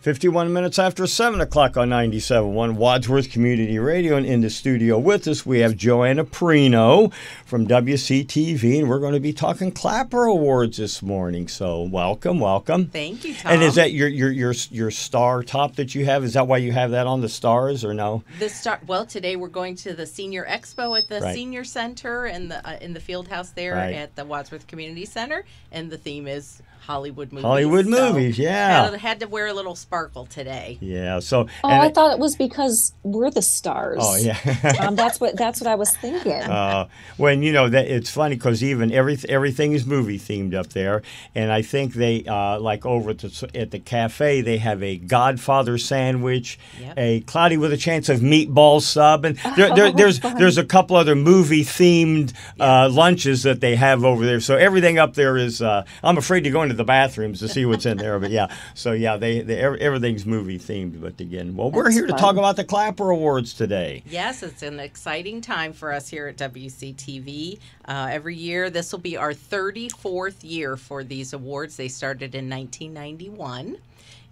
51 minutes after 7 o'clock on 97.1 Wadsworth Community Radio. And in the studio with us, we have Johanna Perrino from WCTV, and we're going to be talking Clapper Awards this morning. So welcome. Thank you, Tom. And is that your star top that you have? Is that why you have that on the stars, or no? Well, today we're going to the Senior Expo at the Senior Center and in the field house there at the Wadsworth Community Center, and the theme is Hollywood movies. Yeah. Had to wear a little sparkle today. Yeah. So. I thought it was because we're the stars. Oh yeah. That's what I was thinking. When that it's funny because even everything is movie themed up there, and I think they like over at the cafe they have a Godfather sandwich, a Cloudy with a Chance of Meatball sub, and there's a couple other movie themed lunches that they have over there. So everything up there is. I'm afraid to go into the bathrooms to see what's in there, but everything's movie themed. But again, we're here to talk about the Clapper Awards today. Yes, it's an exciting time for us here at WCTV. Every year, this will be our 34th year for these awards. They started in 1991,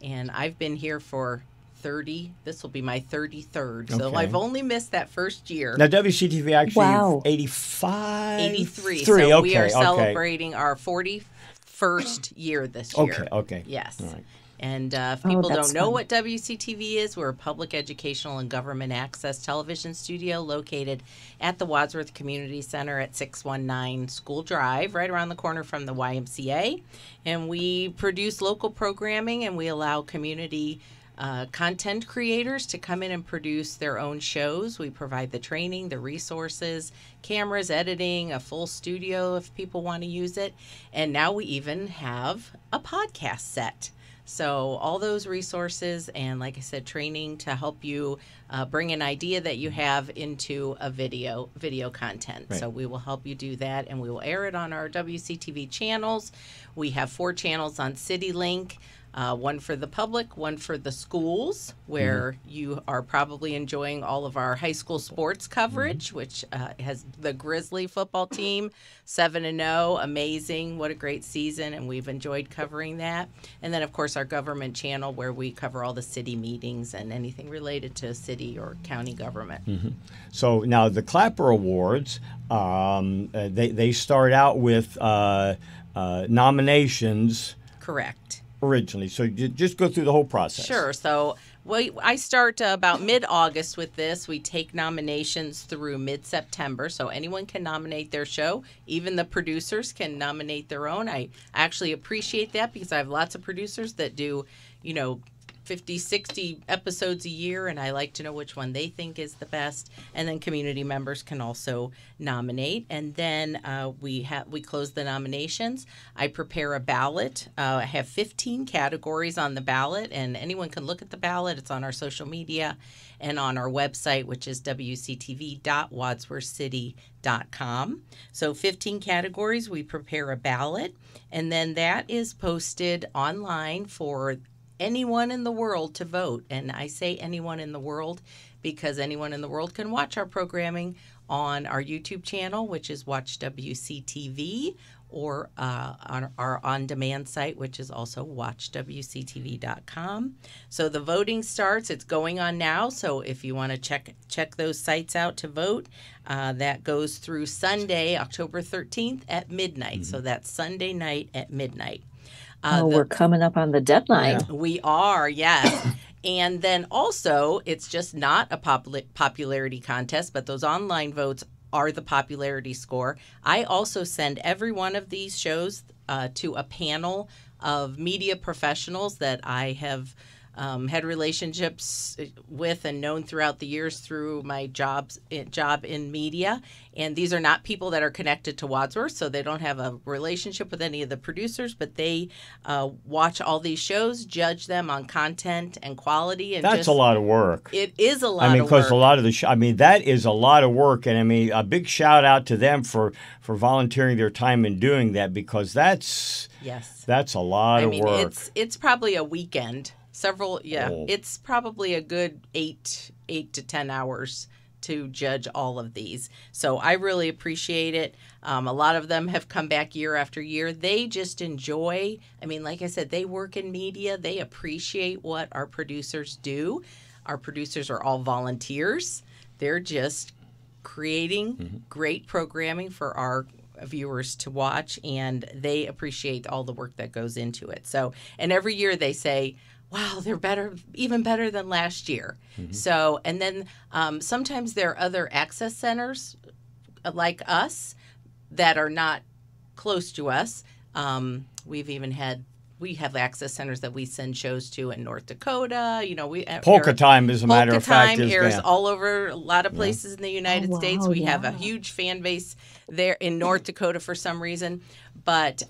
and I've been here for 30. This will be my 33rd. So I've only missed that first year. Now WCTV actually 85? 83. So we are celebrating our 41st year this year. Okay. Yes. All right. And if people don't know what WCTV is, we're a public educational and government access television studio located at the Wadsworth Community Center at 619 School Drive, right around the corner from the YMCA. And we produce local programming, and we allow community content creators to come in and produce their own shows. We provide the training, the resources, cameras, editing, a full studio if people want to use it. And now we even have a podcast set. So all those resources and, like I said, training to help you bring an idea that you have into a video content. Right. So we will help you do that, and we will air it on our WCTV channels. We have 4 channels on CityLink. One for the public, one for the schools, where you are probably enjoying all of our high school sports coverage, which has the Grizzly football team 7-0, amazing, what a great season, and we've enjoyed covering that. And then, of course, our government channel, where we cover all the city meetings and anything related to city or county government. Mm-hmm. So now the Clapper Awards, they start out with nominations. Correct. Originally, so you just go through the whole process. Sure. So I start about mid-August with this. We take nominations through mid-September, so anyone can nominate their show. Even the producers can nominate their own. I actually appreciate that because I have lots of producers that do, 50, 60 episodes a year, and I like to know which one they think is the best. And then community members can also nominate. And then we close the nominations. I prepare a ballot. I have 15 categories on the ballot, and anyone can look at the ballot. It's on our social media and on our website, which is wctv.wadsworthcity.com. So 15 categories. We prepare a ballot, and then that is posted online for anyone in the world to vote. And I say anyone in the world because anyone in the world can watch our programming on our YouTube channel, which is Watch WCTV, or on our on-demand site, which is also watchwctv.com. So the voting starts. It's going on now. So if you want to check those sites out to vote, that goes through Sunday, October 13th at midnight. Mm-hmm. So that's Sunday night at midnight. We're coming up on the deadline. Yeah. We are, yes. And then also, it's just not a popularity contest, but those online votes are the popularity score. I also send every one of these shows to a panel of media professionals that I have had relationships with and known throughout the years through my job in media. And these are not people that are connected to Wadsworth, so they don't have a relationship with any of the producers, but they watch all these shows, judge them on content and quality. And that's a lot of work. It is a lot of work. Because a lot of that is a lot of work. And a big shout out to them for volunteering their time and doing that, because that's a lot of work. It's probably a weekend. It's probably a good 8 to 10 hours to judge all of these. So I really appreciate it. A lot of them have come back year after year. They just enjoy, I mean, like I said, they work in media. They appreciate what our producers do. Our producers are all volunteers. They're just creating great programming for our viewers to watch, and they appreciate all the work that goes into it. So, and every year they say, wow, they're better, even better than last year. So, and then sometimes there are other access centers like us that are not close to us. We have access centers that we send shows to in North Dakota. You know, Polka Time, as a matter of fact, Polka Time airs all over a lot of places in the United States. We have a huge fan base there in North Dakota for some reason, but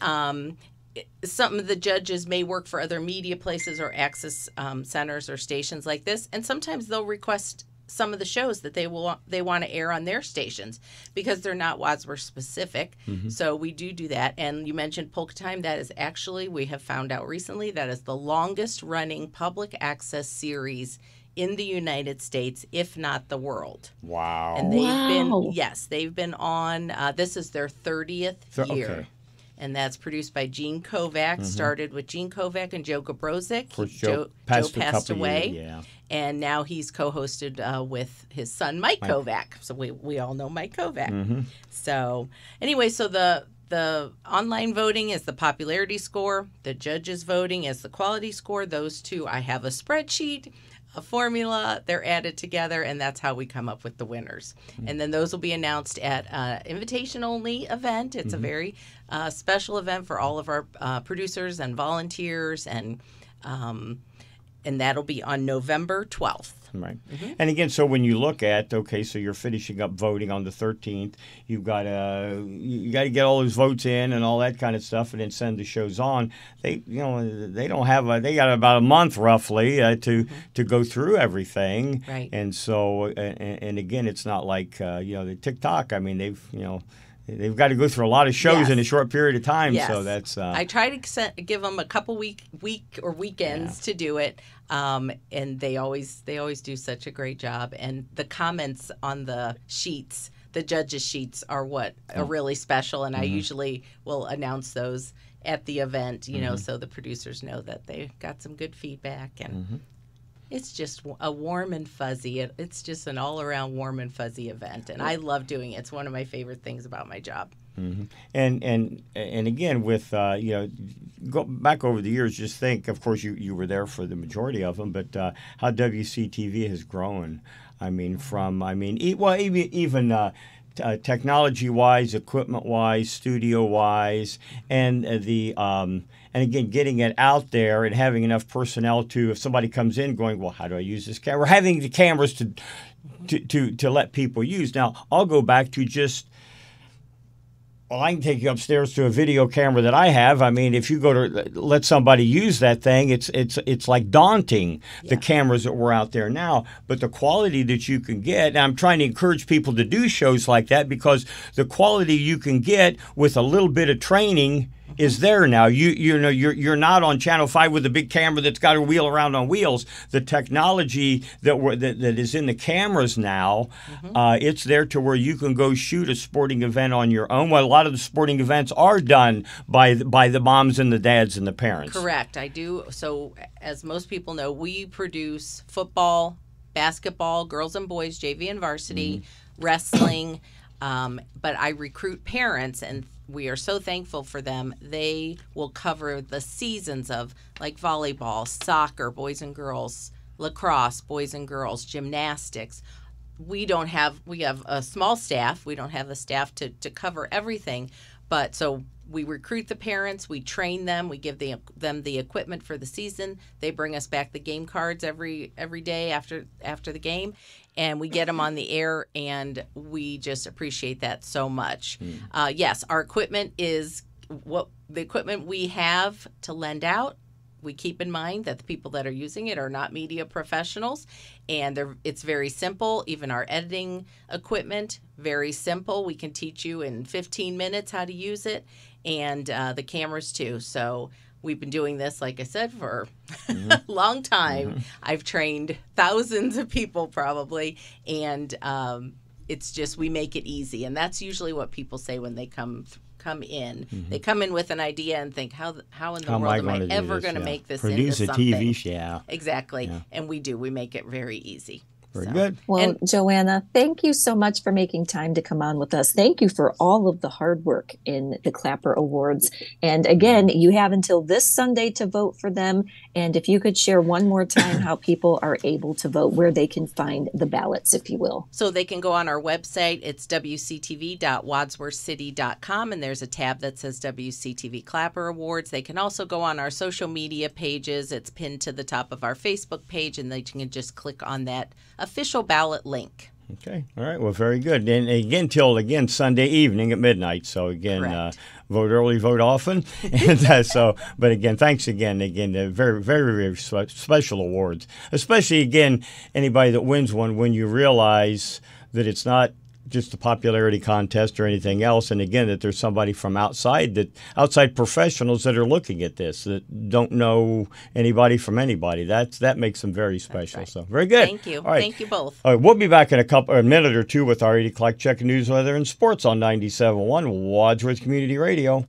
some of the judges may work for other media places or access centers or stations like this, and sometimes they'll request some of the shows that they want to air on their stations because they're not Wadsworth specific. So we do that. And you mentioned Polka Time. That is actually, we have found out recently, that is the longest running public access series in the United States, if not the world. Wow. And they've been on, this is their 30th year. Okay. And that's produced by Gene Kovac. Started with Gene Kovac and Joe Gabrozik. Joe passed away. And now he's co-hosted with his son, Mike Kovac. So we all know Mike Kovac. So anyway, so the online voting is the popularity score. The judges voting is the quality score. Those two, I have a spreadsheet, a formula, they're added together, and that's how we come up with the winners. And then those will be announced at an invitation-only event. It's a very special event for all of our producers and volunteers, and that'll be on November 12th. Right. And again, so when you look at, okay, so you're finishing up voting on the 13th, you got to get all those votes in and all that kind of stuff, and then send the shows on. They don't have they got about a month roughly to go through everything. Right. And so and again, it's not like the TikTok. I mean, they've got to go through a lot of shows in a short period of time. Yes. So that's. I try to give them a couple week or weekends to do it, and they always do such a great job. And the comments on the sheets, the judges' sheets, are what are really special. And I usually will announce those at the event, so the producers know that they got some good feedback. And it's just a warm and fuzzy. It's just an all-around warm and fuzzy event, and I love doing it. It's one of my favorite things about my job. And again, with go back over the years, just think. Of course, you were there for the majority of them, but how WCTV has grown. I mean, even technology-wise, equipment-wise, studio-wise, and and again, getting it out there and having enough personnel to, if somebody comes in going, well, how do I use this camera? Having the cameras to let people use. Now, I'll go back to just, well, I can take you upstairs to a video camera that I have. I mean, if you go to let somebody use that thing, it's like daunting, the cameras that were out there now. But the quality that you can get, and I'm trying to encourage people to do shows like that, because the quality you can get with a little bit of training is there now. You're not on Channel 5 with a big camera that's got to wheel around on wheels. The technology that is in the cameras now, it's there to where you can go shoot a sporting event on your own. Well, a lot of the sporting events are done by the moms and the dads and the parents. Correct. I do. So as most people know, we produce football, basketball, girls and boys, JV and varsity, wrestling, but I recruit parents, and we are so thankful for them. They will cover the seasons of like volleyball, soccer, boys and girls, lacrosse, boys and girls, gymnastics. We have a small staff. We don't have the staff to cover everything, but so we recruit the parents, we train them, we give them the equipment for the season. They bring us back the game cards every day after the game, and we get them on the air, and we just appreciate that so much. Yes, our equipment is the equipment we have to lend out. We keep in mind that the people that are using it are not media professionals, and it's very simple. Even our editing equipment, very simple. We can teach you in 15 minutes how to use it, and the cameras too. So we've been doing this, like I said, for a long time. I've trained thousands of people probably, and it's just we make it easy. And that's usually what people say when they come in. They come in with an idea and think, how in the world am I ever going to make this into something? Produce a TV show. Exactly. Yeah. And we do. We make it very easy. Very good. Well, Johanna, thank you so much for making time to come on with us. Thank you for all of the hard work in the Clapper Awards. And again, you have until this Sunday to vote for them. And if you could share one more time how people are able to vote, where they can find the ballots, if you will. So they can go on our website. It's wctv.wadsworthcity.com, and there's a tab that says WCTV Clapper Awards. They can also go on our social media pages. It's pinned to the top of our Facebook page, and they can just click on that official ballot link. Okay. All right. Well, very good. And again, till Sunday evening at midnight. So again, vote early, vote often. And but again, thanks again. Very, very, very special awards. Especially again, anybody that wins one, when you realize that it's not just a popularity contest or anything else, and again that there's somebody from outside professionals that are looking at this that don't know anybody from anybody. That makes them very special. Right. So very good. Thank you. All right. Thank you both. All right, we'll be back in a minute or two with our 8 o'clock check of news, weather, and sports on 97.1 Wadsworth Community Radio.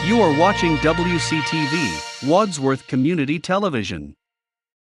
You are watching WCTV Wadsworth Community Television.